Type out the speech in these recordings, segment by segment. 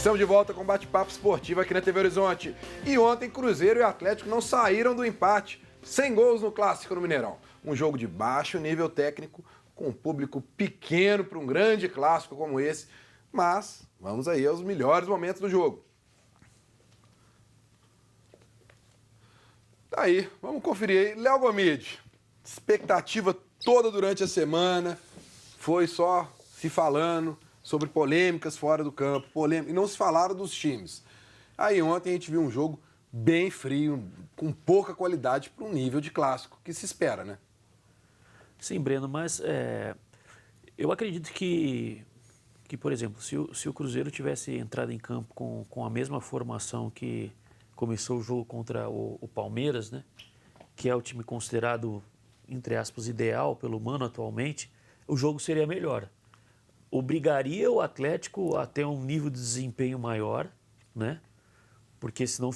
Estamos de volta com bate-papo esportivo aqui na TV Horizonte. E ontem, Cruzeiro e Atlético não saíram do empate, sem gols no Clássico no Mineirão. Um jogo de baixo nível técnico, com um público pequeno para um grande clássico como esse. Mas vamos aí aos melhores momentos do jogo. Aí, vamos conferir aí. Léo Gomide, expectativa toda durante a semana, foi só se falando sobre polêmicas fora do campo, e não se falaram dos times. Aí ontem a gente viu um jogo bem frio, com pouca qualidade para um nível de clássico que se espera, né? Sim, Breno, mas eu acredito que, por exemplo, se o Cruzeiro tivesse entrado em campo com a mesma formação que começou o jogo contra o Palmeiras, né, que é o time considerado, entre aspas, ideal pelo Mano atualmente, o jogo seria melhor. Obrigaria o Atlético a ter um nível de desempenho maior, né? Porque senão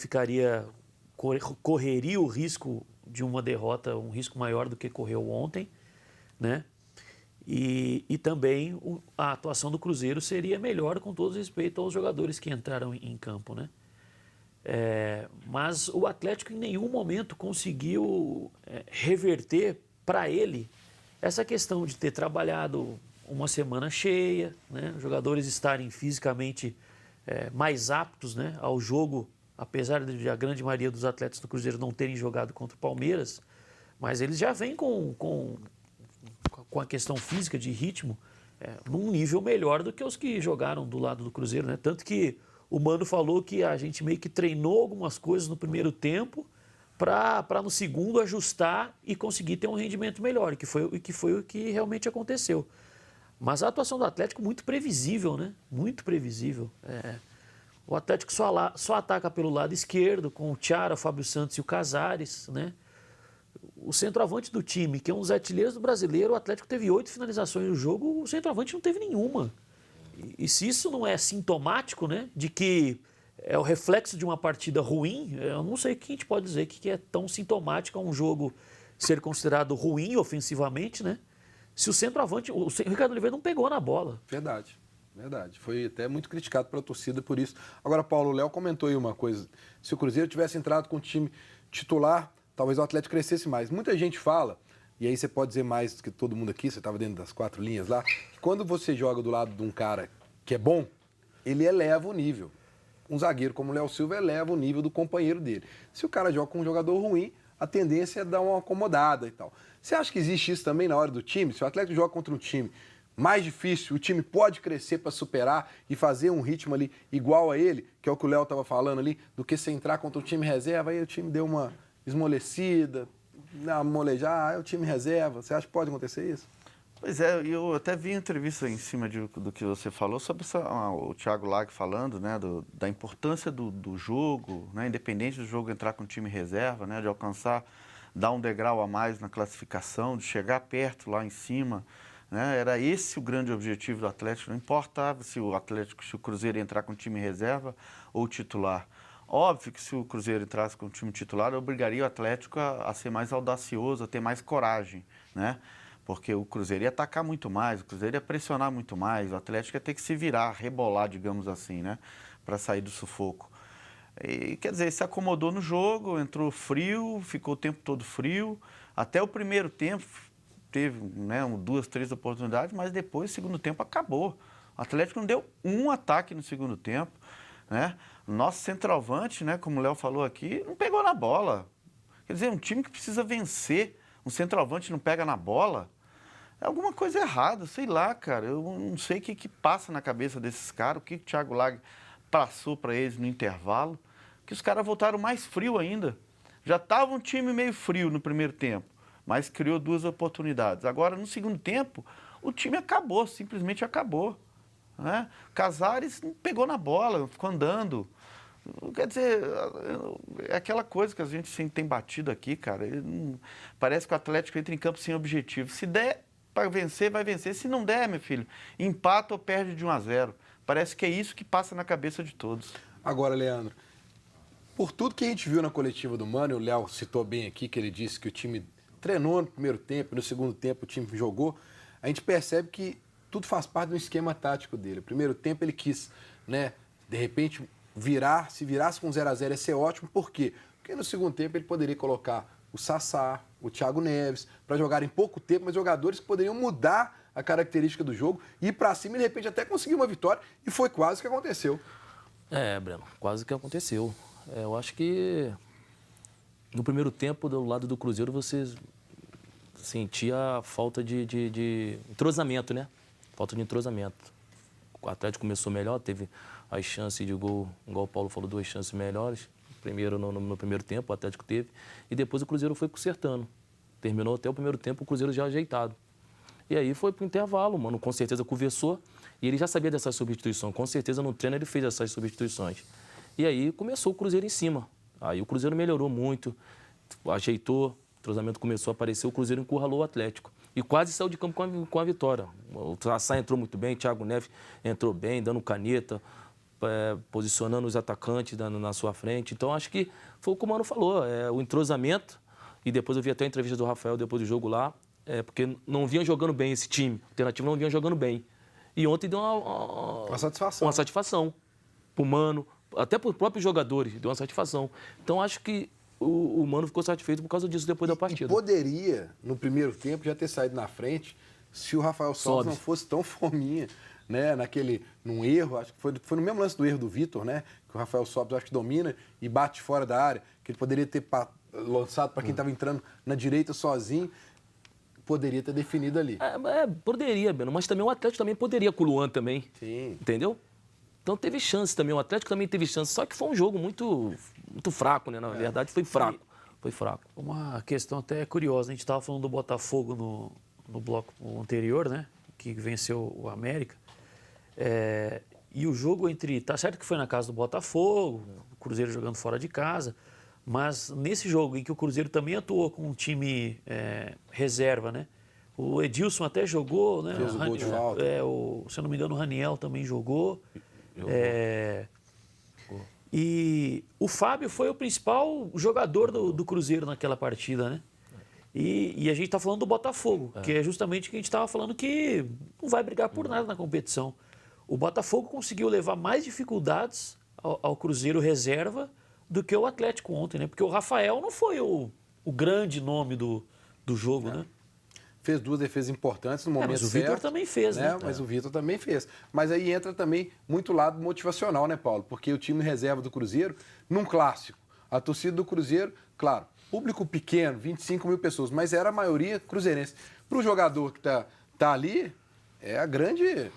correria o risco de uma derrota, um risco maior do que correu ontem, né? E também a atuação do Cruzeiro seria melhor com todo respeito aos jogadores que entraram em campo, né? Mas o Atlético em nenhum momento conseguiu reverter para ele essa questão de ter trabalhado uma semana cheia, né? Os jogadores estarem fisicamente mais aptos, né, ao jogo, apesar de a grande maioria dos atletas do Cruzeiro não terem jogado contra o Palmeiras, mas eles já vêm com a questão física de ritmo num nível melhor do que os que jogaram do lado do Cruzeiro, né? Tanto que o Mano falou que a gente meio que treinou algumas coisas no primeiro tempo para no segundo ajustar e conseguir ter um rendimento melhor, que foi o que realmente aconteceu. Mas a atuação do Atlético muito previsível, né? Muito previsível. O Atlético só ataca pelo lado esquerdo, com o Thiara, o Fábio Santos e o Casares, né? O centroavante do time, que é um dos artilheiros do Brasileiro, o Atlético teve 8 finalizações no jogo, o centroavante não teve nenhuma. E se isso não é sintomático, né, de que é o reflexo de uma partida ruim, eu não sei o que a gente pode dizer que é tão sintomático a um jogo ser considerado ruim ofensivamente, né? Se o centroavante, o Ricardo Oliveira não pegou na bola. Verdade. Foi até muito criticado pela torcida por isso. Agora, Paulo, o Léo comentou aí uma coisa. Se o Cruzeiro tivesse entrado com o time titular, talvez o Atlético crescesse mais. Muita gente fala, e aí você pode dizer mais do que todo mundo aqui, você estava dentro das 4 linhas lá, que quando você joga do lado de um cara que é bom, ele eleva o nível. Um zagueiro como o Léo Silva eleva o nível do companheiro dele. Se o cara joga com um jogador ruim, a tendência é dar uma acomodada e tal. Você acha que existe isso também na hora do time? Se o Atlético joga contra um time mais difícil, o time pode crescer para superar e fazer um ritmo ali igual a ele, que é o que o Léo estava falando ali, do que você entrar contra o time reserva, aí o time deu uma esmolecida, molejar, o time reserva. Você acha que pode acontecer isso? Pois é, eu até vi entrevista em cima do que você falou sobre o Thiago Lag falando, né, da importância do jogo, né, independente do jogo entrar com o time reserva, né, de alcançar, dar um degrau a mais na classificação, de chegar perto lá em cima, né, era esse o grande objetivo do Atlético, não importava se o Cruzeiro entrar com o time reserva ou titular. Óbvio que se o Cruzeiro entrasse com o time titular, obrigaria o Atlético a ser mais audacioso, a ter mais coragem, né? Porque o Cruzeiro ia atacar muito mais, o Cruzeiro ia pressionar muito mais, o Atlético ia ter que se virar, rebolar, digamos assim, né? Para sair do sufoco. E, quer dizer, se acomodou no jogo, entrou frio, ficou o tempo todo frio. Até o primeiro tempo teve, né, 2, 3 oportunidades, mas depois, o segundo tempo, acabou. O Atlético não deu um ataque no segundo tempo, né? Nosso centroavante, né, como o Léo falou aqui, não pegou na bola. Quer dizer, um time que precisa vencer, um centroavante não pega na bola, é alguma coisa errada, sei lá, cara. Eu não sei o que passa na cabeça desses caras, o que o Thiago Lag passou para eles no intervalo, que os caras voltaram mais frio ainda. Já estava um time meio frio no primeiro tempo, mas criou 2 oportunidades. Agora, no segundo tempo, o time acabou, simplesmente acabou, né? Casares não pegou na bola, ficou andando. Quer dizer, é aquela coisa que a gente sempre tem batido aqui, cara. Parece que o Atlético entra em campo sem objetivo. Se der para vencer, vai vencer. Se não der, meu filho, empata ou perde de 1-0. Parece que é isso que passa na cabeça de todos. Agora, Leandro, por tudo que a gente viu na coletiva do Mano, o Léo citou bem aqui que ele disse que o time treinou no primeiro tempo, no segundo tempo o time jogou, a gente percebe que tudo faz parte do esquema tático dele. No primeiro tempo ele quis, né, de repente, se virasse com 0-0 ia ser ótimo. Por quê? Porque no segundo tempo ele poderia colocar o Sassá, o Thiago Neves, para jogar em pouco tempo, mas jogadores que poderiam mudar a característica do jogo, ir para cima e de repente até conseguir uma vitória. E foi quase o que aconteceu. Breno, quase que aconteceu. Eu acho que no primeiro tempo, do lado do Cruzeiro, você sentia a falta de entrosamento, né? Falta de entrosamento. O Atlético começou melhor, teve as chances de gol, igual o Paulo falou, 2 chances melhores. Primeiro no primeiro tempo, o Atlético teve. E depois o Cruzeiro foi consertando. Terminou até o primeiro tempo, o Cruzeiro já ajeitado. E aí foi pro intervalo, mano. Com certeza conversou. E ele já sabia dessas substituições. Com certeza no treino ele fez essas substituições. E aí começou o Cruzeiro em cima. Aí o Cruzeiro melhorou muito, ajeitou, o entrosamento começou a aparecer, o Cruzeiro encurralou o Atlético. E quase saiu de campo com a vitória. O Sassá entrou muito bem, o Thiago Neves entrou bem, dando caneta, posicionando os atacantes na sua frente. Então, acho que foi o que o Mano falou, o entrosamento. E depois eu vi até a entrevista do Rafael depois do jogo lá, porque não vinha jogando bem esse time. O Alternativo não vinha jogando bem. E ontem deu uma satisfação. Uma satisfação pro Mano, até para os próprios jogadores, deu uma satisfação. Então, acho que o Mano ficou satisfeito por causa disso depois da partida. E poderia, no primeiro tempo, já ter saído na frente se o Rafael Sobis não fosse tão fominha, né? Num erro, acho que foi no mesmo lance do erro do Vitor, né? Que o Rafael Sobis acho que domina e bate fora da área, que ele poderia ter lançado para quem estava entrando na direita sozinho, poderia ter definido ali. Poderia, Beno, mas também o Atlético também poderia com o Luan também. Sim. Entendeu? Então teve chance também, o Atlético também teve chance, só que foi um jogo muito fraco, né? Na verdade, foi fraco. Foi fraco. Uma questão até curiosa, a gente estava falando do Botafogo no bloco anterior, né? Que venceu o América. E o jogo tá certo que foi na casa do Botafogo, o Cruzeiro jogando fora de casa, mas nesse jogo em que o Cruzeiro também atuou com um time reserva, né? O Edilson até jogou, né? Fez o gol de falta. Se eu não me engano, o Raniel também jogou. E o Fábio foi o principal jogador do Cruzeiro naquela partida, né? E a gente está falando do Botafogo, que é justamente o que a gente estava falando, que não vai brigar por nada na competição. O Botafogo conseguiu levar mais dificuldades ao Cruzeiro reserva do que o Atlético ontem, né? Porque o Rafael não foi o grande nome do jogo, né? Fez 2 defesas importantes no momento certo. Mas o Vitor também fez, né? Mas o Vitor também fez. Mas aí entra também muito lado motivacional, né, Paulo? Porque o time reserva do Cruzeiro, num clássico, a torcida do Cruzeiro, claro, público pequeno, 25 mil pessoas, mas era a maioria cruzeirense. Para o jogador que tá ali, é a grande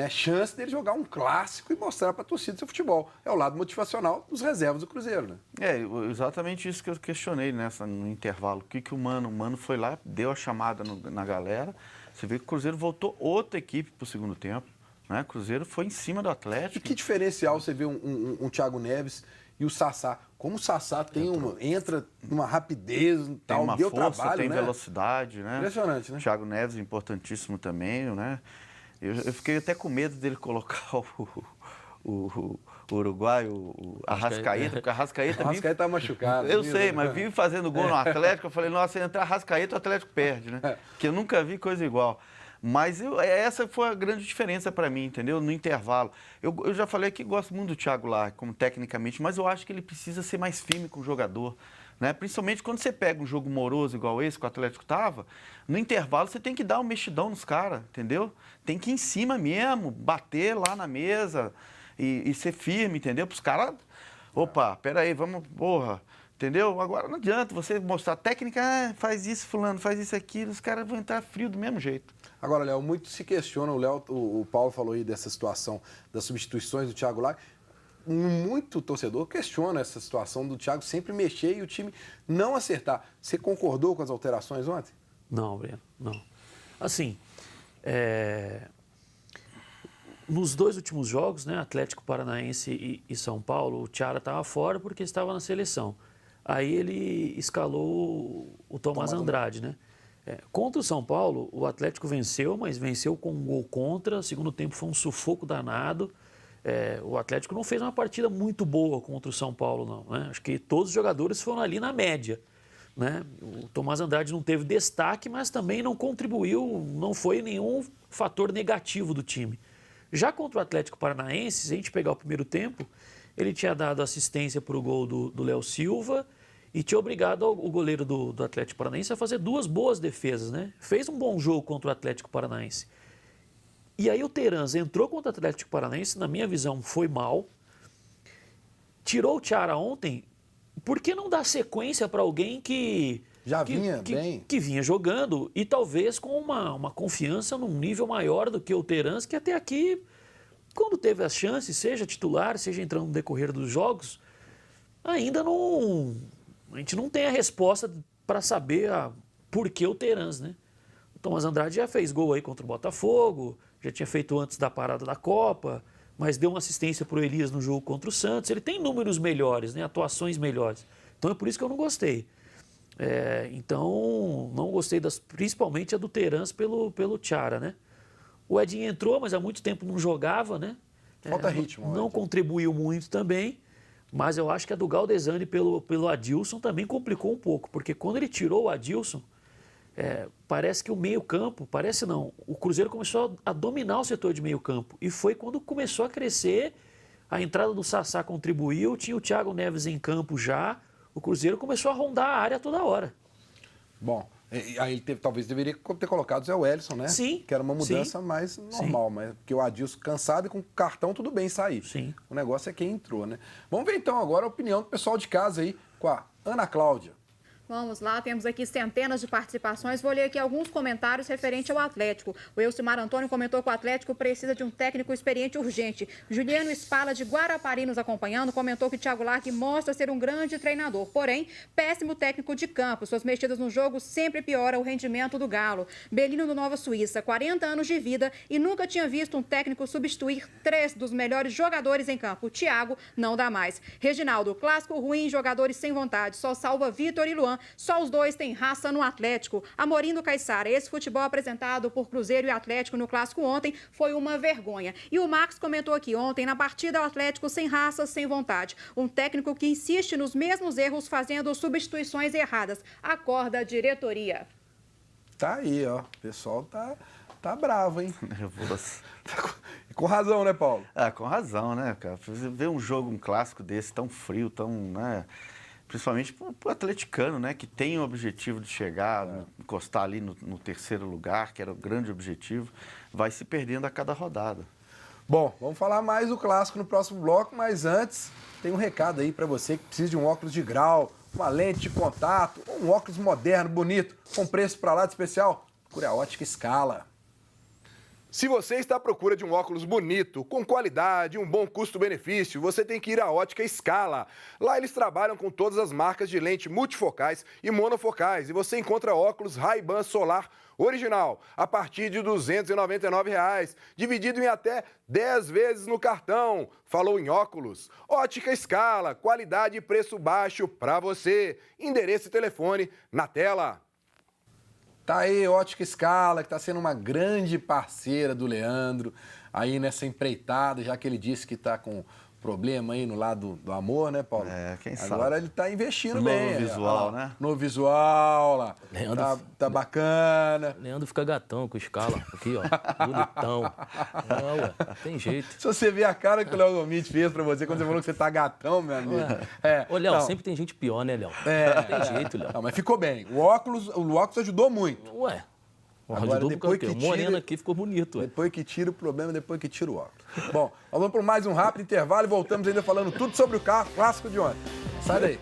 chance dele jogar um clássico e mostrar para a torcida seu futebol. É o lado motivacional dos reservas do Cruzeiro, né? Exatamente isso que eu questionei no intervalo. O que o Mano foi lá, deu a chamada na galera. Você vê que o Cruzeiro voltou outra equipe para o segundo tempo. Né? O Cruzeiro foi em cima do Atlético. E que diferencial você vê um Thiago Neves e o Sassá? Como o Sassá entra numa rapidez, tem uma deu força, trabalho, tem né? velocidade, né? Impressionante, né? Thiago Neves importantíssimo também, né? Eu fiquei até com medo dele colocar o uruguaio, o Arrascaeta, porque o Arrascaeta tá machucado. Eu sei, mas vive fazendo gol no Atlético. Eu falei, nossa, se entrar Arrascaeta, o Atlético perde, né? Porque eu nunca vi coisa igual. Mas essa foi a grande diferença para mim, entendeu? No intervalo. Eu já falei que gosto muito do Thiago Largue, como tecnicamente, mas eu acho que ele precisa ser mais firme com o jogador. Né? Principalmente quando você pega um jogo moroso igual esse que o Atlético estava, no intervalo você tem que dar um mexidão nos caras, entendeu? Tem que ir em cima mesmo, bater lá na mesa e ser firme, entendeu? Para os caras, opa, peraí, vamos, porra, entendeu? Agora não adianta você mostrar técnica, faz isso fulano, faz isso aquilo, os caras vão entrar frio do mesmo jeito. Agora, Léo, muito se questiona, o Paulo falou aí dessa situação das substituições do Thiago Largue. Muito torcedor questiona essa situação do Thiago sempre mexer e o time não acertar. Você concordou com as alterações ontem? Não, Breno, não. Assim, nos 2 últimos jogos, né, Atlético Paranaense e São Paulo, o Thiago estava fora porque estava na seleção. Aí ele escalou o Tomás Andrade, né? Contra o São Paulo, o Atlético venceu, mas venceu com um gol contra. Segundo tempo foi um sufoco danado. O Atlético não fez uma partida muito boa contra o São Paulo, não. Né? Acho que todos os jogadores foram ali na média. Né? O Tomás Andrade não teve destaque, mas também não contribuiu, não foi nenhum fator negativo do time. Já contra o Atlético Paranaense, se a gente pegar o primeiro tempo, ele tinha dado assistência para o gol do Léo Silva e tinha obrigado o goleiro do Atlético Paranaense a fazer 2 boas defesas, né? Fez um bom jogo contra o Atlético Paranaense. E aí o Terans entrou contra o Atlético Paranaense, na minha visão, foi mal. Tirou o Thiara ontem, por que não dar sequência para alguém que vinha jogando e talvez com uma confiança num nível maior do que o Terans, que até aqui, quando teve as chances, seja titular, seja entrando no decorrer dos jogos, ainda não... A gente não tem a resposta para saber por que o Terans, né? O Thomas Andrade já fez gol aí contra o Botafogo, já tinha feito antes da parada da Copa, mas deu uma assistência para o Elias no jogo contra o Santos. Ele tem números melhores, né? Atuações melhores. Então é por isso que eu não gostei. Então, não gostei principalmente a do Terans pelo Thiara, né? O Edinho entrou, mas há muito tempo não jogava, né? Falta ritmo. Não contribuiu muito também, mas eu acho que a do Galdesani pelo Adilson também complicou um pouco, porque quando ele tirou o Adilson, parece que o meio-campo, parece não, o Cruzeiro começou a dominar o setor de meio-campo. E foi quando começou a crescer, a entrada do Sassá contribuiu, tinha o Thiago Neves em campo já, o Cruzeiro começou a rondar a área toda hora. Bom, aí ele talvez deveria ter colocado o Zé Wellison, né? Sim. Que era uma mudança mais normal, mas porque o Adilson cansado e com cartão tudo bem sair. Sim. O negócio é quem entrou, né? Vamos ver então agora a opinião do pessoal de casa aí com a Ana Cláudia. Vamos lá, temos aqui centenas de participações. Vou ler aqui alguns comentários referentes ao Atlético. O Elcimar Antônio comentou que o Atlético precisa de um técnico experiente urgente. Juliano Spala, de Guarapari, nos acompanhando, comentou que Thiago Largue mostra ser um grande treinador. Porém, péssimo técnico de campo. Suas mexidas no jogo sempre pioram o rendimento do Galo. Belino do Nova Suíça, 40 anos de vida e nunca tinha visto um técnico substituir 3 dos melhores jogadores em campo. Thiago não dá mais. Reginaldo, clássico ruim, jogadores sem vontade. Só salva Vitor e Luan. Só os dois têm raça no Atlético. Amorim do Caiçara, esse futebol apresentado por Cruzeiro e Atlético no clássico ontem foi uma vergonha. E o Max comentou aqui ontem, na partida o Atlético sem raça, sem vontade. Um técnico que insiste nos mesmos erros, fazendo substituições erradas. Acorda a diretoria. Tá aí, ó. O pessoal tá bravo, hein? Nervoso. Com razão, né, Paulo? Com razão, né, cara? Ver um jogo, um clássico desse, tão frio, tão, né? Principalmente pro atleticano, né? Que tem o objetivo de chegar, encostar ali no terceiro lugar, que era o grande objetivo, vai se perdendo a cada rodada. Bom, vamos falar mais do clássico no próximo bloco, mas antes tem um recado aí para você que precisa de um óculos de grau, uma lente de contato, um óculos moderno, bonito, com preço para lá de especial. Procure a Ótica Scala. Se você está à procura de um óculos bonito, com qualidade, um bom custo-benefício, você tem que ir à Ótica Scala. Lá eles trabalham com todas as marcas de lente multifocais e monofocais e você encontra óculos Ray-Ban Solar original a partir de R$ 299, dividido em até 10 vezes no cartão. Falou em óculos? Ótica Scala, qualidade e preço baixo para você. Endereço e telefone na tela. Tá aí, Ótica Scala, que está sendo uma grande parceira do Leandro aí nessa empreitada, já que ele disse que está com problema aí no lado do amor, né, Paulo? Quem sabe. Agora ele está investindo Novo bem. visual, né? Novo visual lá. Leandro, Tá bacana. Leandro fica gatão com Scala. Aqui, ó. Bonitão. Não, ué. Tem jeito. Se você ver a cara que o Léo Gomit fez pra você quando você falou que você tá gatão, meu amigo. Ô, Léo, não. sempre tem gente pior, né, Léo? Tem jeito, Léo. Não, mas ficou bem. O óculos ajudou muito. Ué. Agora, Ajudou depois porque que o moreno tira- aqui ficou bonito, ué. Depois que tira o problema, depois que tira o óculos. Bom, nós vamos para mais um rápido intervalo e voltamos ainda falando tudo sobre o clássico de ontem. Sai daí.